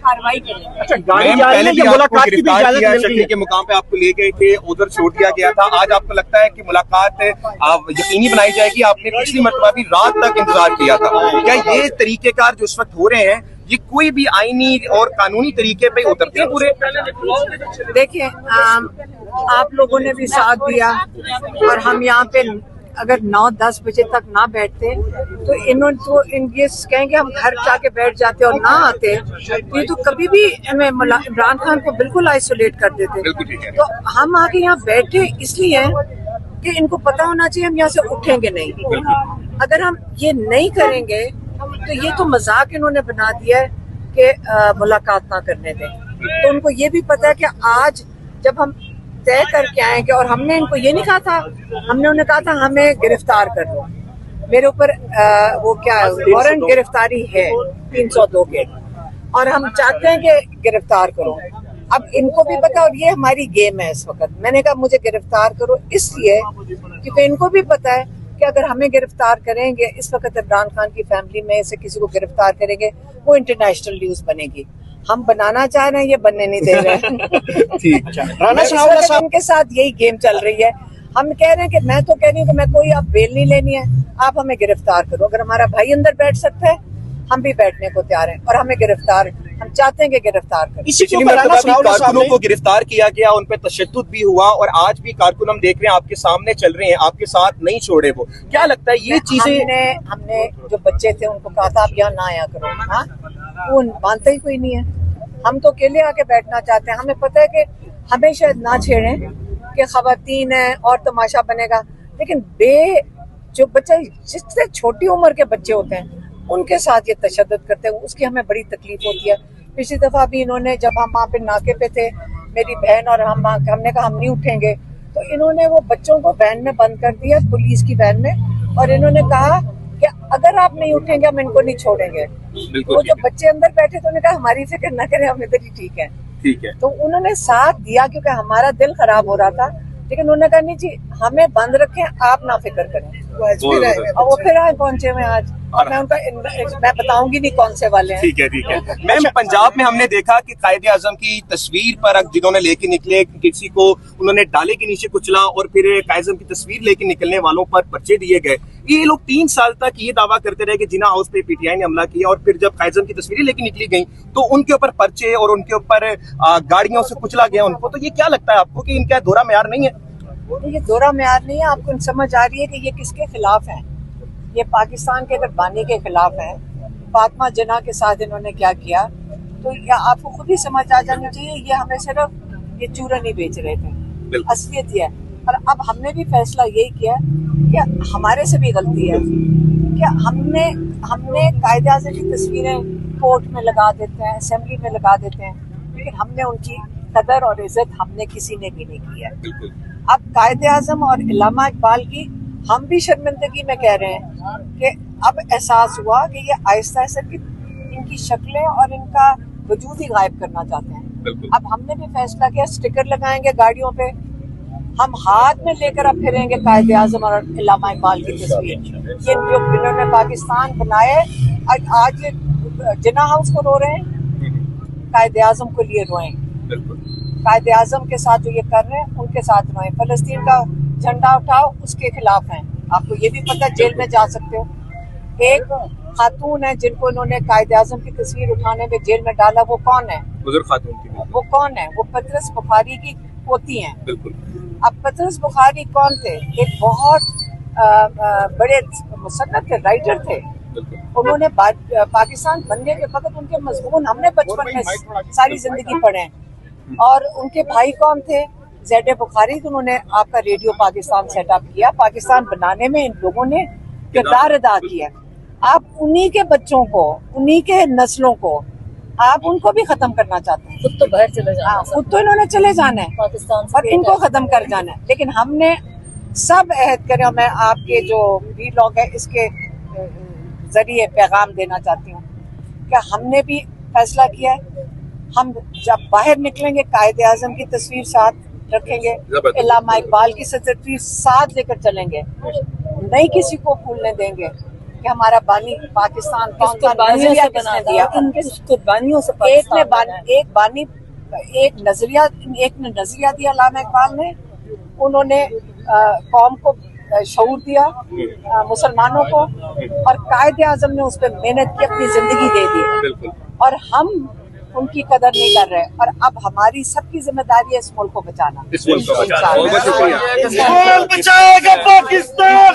कार्रवाई करें। अच्छा, गाड़ी पहले भी मुलाकात की गिरफ्तार किया शक्ल के मुकाम पे आपको ले गए थे, उधर छोड़ दिया गया था। आज आपको लगता है कि मुलाकात यकीनी बनाई जाएगी? आपने पिछली मरतबा भी रात तक इंतजार किया था, क्या ये तरीकेकार जो इस वक्त हो रहे हैं ये कोई भी आईनी और कानूनी तरीके पे उतरते हैं पूरे? देखिए, आप लोगों ने भी साथ दिया और हम यहाँ पे अगर 9-10 बजे तक ना बैठते तो इन्होंने तो ये कहेंगे हम घर जाके बैठ जाते और ना आते, ये तो कभी भी इमरान खान को बिल्कुल आइसोलेट कर देते। तो हम आके यहाँ बैठे इसलिए कि इनको पता होना चाहिए हम यहाँ से उठेंगे नहीं। अगर हम ये नहीं करेंगे तो ये तो मजाक इन्होंने बना दिया है कि मुलाकात ना करने दें। तो उनको ये भी पता है कि आज जब हम तय करके आएंगे, और हमने इनको ये नहीं कहा था, हमने उन्हें कहा था हमें गिरफ्तार कर लो, मेरे ऊपर वो क्या वारंट गिरफ्तारी है 302 के, और हम चाहते हैं कि गिरफ्तार करो। अब इनको भी पता, और ये हमारी गेम है इस वक्त। मैंने कहा मुझे गिरफ्तार करो इसलिए क्योंकि इनको भी पता है कि अगर हमें गिरफ्तार करेंगे, इस वक्त इमरान खान की फैमिली में से किसी को गिरफ्तार करेंगे, वो इंटरनेशनल न्यूज बनेगी। हम बनाना चाह रहे हैं, ये बनने नहीं दे रहे हैं। ठीक है, उनके साथ यही गेम चल रही है। हम कह रहे हैं कि मैं तो कह रही हूँ कि मैं कोई आप बेल नहीं लेनी है, आप हमें गिरफ्तार करो। अगर हमारा भाई अंदर बैठ सकता है हम भी बैठने को तैयार हैं, और हमें गिरफ्तार, हम चाहते हैं कि गिरफ्तार करें। पिछली मरतबा भी कारकुनों को गिरफ्तार किया गया, उन पे तशद्दुद भी हुआ, और आज भी कारकुन हम देख रहे हैं आपके सामने चल रहे हैं, आपके साथ नहीं छोड़े वो। क्या लगता है ये चीजें? हमने जो बच्चे थे उनको कहा था आप यहाँ ना आया करो, हाँ वो मानता ही कोई नहीं है। हम तो अकेले आके बैठना चाहते हैं। हमें पता है कि हमें शायद ना छेड़ें कि खवातीन है और तमाशा बनेगा, लेकिन जो बच्चे जिससे छोटी उम्र के बच्चे होते हैं उनके साथ ये तशद्दुद करते हैं, उसकी हमें बड़ी तकलीफ होती है। पिछली दफा भी इन्होंने, जब हम वहाँ पे नाके पे थे, मेरी बहन और हमने कहा हम नहीं उठेंगे, तो इन्होंने वो बच्चों को वैन में बंद कर दिया, पुलिस की वैन में, और इन्होंने कहा कि अगर आप नहीं उठेंगे हम इनको नहीं छोड़ेंगे। वो जो बच्चे अंदर बैठे तो उन्होंने कहा हमारी फिक्र न करें, हम इधर ही ठीक है। तो उन्होंने साथ दिया क्योंकि हमारा दिल खराब हो रहा था, लेकिन उन्होंने कहा नहीं जी हमें बंद रखें, आप ना फिक्र करें। और वो फिर आए पहुंचे हुए आज, और मैं उनका मैं बताऊंगी नहीं कौन से वाले हैं। ठीक है। मैम, पंजाब में हमने देखा कि कायदे आजम की तस्वीर पर जिन्होंने लेके निकले, किसी को उन्होंने डाले के नीचे कुचला, और फिर कायदे आजम की तस्वीर लेके निकलने वालों पर पर्चे दिए गए। ये लोग 3 साल तक ये दावा करते रहे कि जिन्ना हाउस पे पीटीआई ने हमला किया, और फिर जब कायदे आजम की तस्वीरें लेके निकली गई तो उनके ऊपर पर्चे और उनके ऊपर गाड़ियों से कुचला गया उनको। तो ये क्या लगता है आपको कि इनका दोहरा मेयार नहीं है? ये दोहरा मेयार नहीं है। आपको समझ आ रही है कि ये किसके खिलाफ है? ये पाकिस्तान के अगर बानी के खिलाफ है। फातिमा जिन्ना के साथ इन्होंने क्या किया, तो आपको खुद ही समझ आ जानी चाहिए। ये हमें सिर्फ ये चूरन ही बेच रहे थे, असलियत ये है। और अब हमने भी फैसला यही किया कि हमारे से भी गलती है कि हमने कायदे आज़म की तस्वीरें कोर्ट में लगा देते हैं, असेंबली में लगा देते हैं, लेकिन हमने उनकी कदर और इज्जत हमने किसी ने भी नहीं की है। अब कायदे आज़म और इल्लामा इकबाल की हम भी शर्मिंदगी में कह रहे हैं कि अब एहसास हुआ कि ये आहिस्ता आहिस्ता इनकी शक्लें और इनका वजूद ही गायब करना चाहते हैं। अब हमने भी फैसला किया स्टिकर लगाएंगे गाड़ियों पे, हम हाथ में लेकर अब फिरेंगे कायदे आज़म और इल्लामा इकबाल की तस्वीर। ये जो इन्होंने पाकिस्तान बनाए, आज जिन्ना हाउस को रो रहे हैं, कायदे आज़म को लिए रोएं। कायदे आज़म के साथ जो ये कर रहे हैं उनके साथ रोएं। फलस्तीन का झंडा उठाओ, उसके खिलाफ हैं। आपको ये भी पता जेल में जा सकते हो। एक खातून है जिनको इन्होंने कायदे आज़म की तस्वीर उठाने में जेल में डाला, वो कौन है? बुजुर्ग खातून की। वो कौन है? वो पतरस बुखारी की पोती हैं। अब पतरस बुखारी कौन थे? एक बहुत बड़े मुसन्नफ थे, राइटर थे। उन्होंने पाकिस्तान बनने के वक्त उनके मजमून हमने बचपन में सारी जिंदगी पढ़े हैं। और उनके भाई कौन थे? ज़ैड बुखारी। तो उन्होंने आपका रेडियो पाकिस्तान सेटअप किया, पाकिस्तान बनाने में इन लोगों ने किरदार अदा किया। आप उन्हीं के बच्चों को, उन्हीं के नस्लों को आप उनको भी खत्म करना चाहते हैं। खुद तो बाहर चले जाना है, खुद तो इन्होंने चले जाना है पाकिस्तान और इनको खत्म कर जाना है। लेकिन हमने सब अहद करे, मैं आपके जो वीलॉग है इसके जरिए पैगाम देना चाहती हूँ कि हमने भी फैसला किया है, हम जब बाहर निकलेंगे कायदे आज़म की तस्वीर साथ रखेंगे, इल्लामा इकबाल की तस्वीर साथ लेकर चलेंगे। नहीं किसी को भूलने देंगे कि हमारा बानी पाकिस्तान कौन था, कुर्बानियों नजरिया से किसने बना दिया। था, किस कुर्बानियों से एक ने नजरिया दिया अल्लामा इकबाल ने, उन्होंने कौम को शऊर दिया, मुसलमानों को, और कायदे आजम ने उस पर मेहनत की, अपनी जिंदगी दे दी, और हम उनकी कदर नहीं कर रहे। और अब हमारी सबकी जिम्मेदारी है इस मुल्क को बचाना। इस मुल्क को बचाना। बहुत शुक्रिया। कौन बचाएगा पाकिस्तान?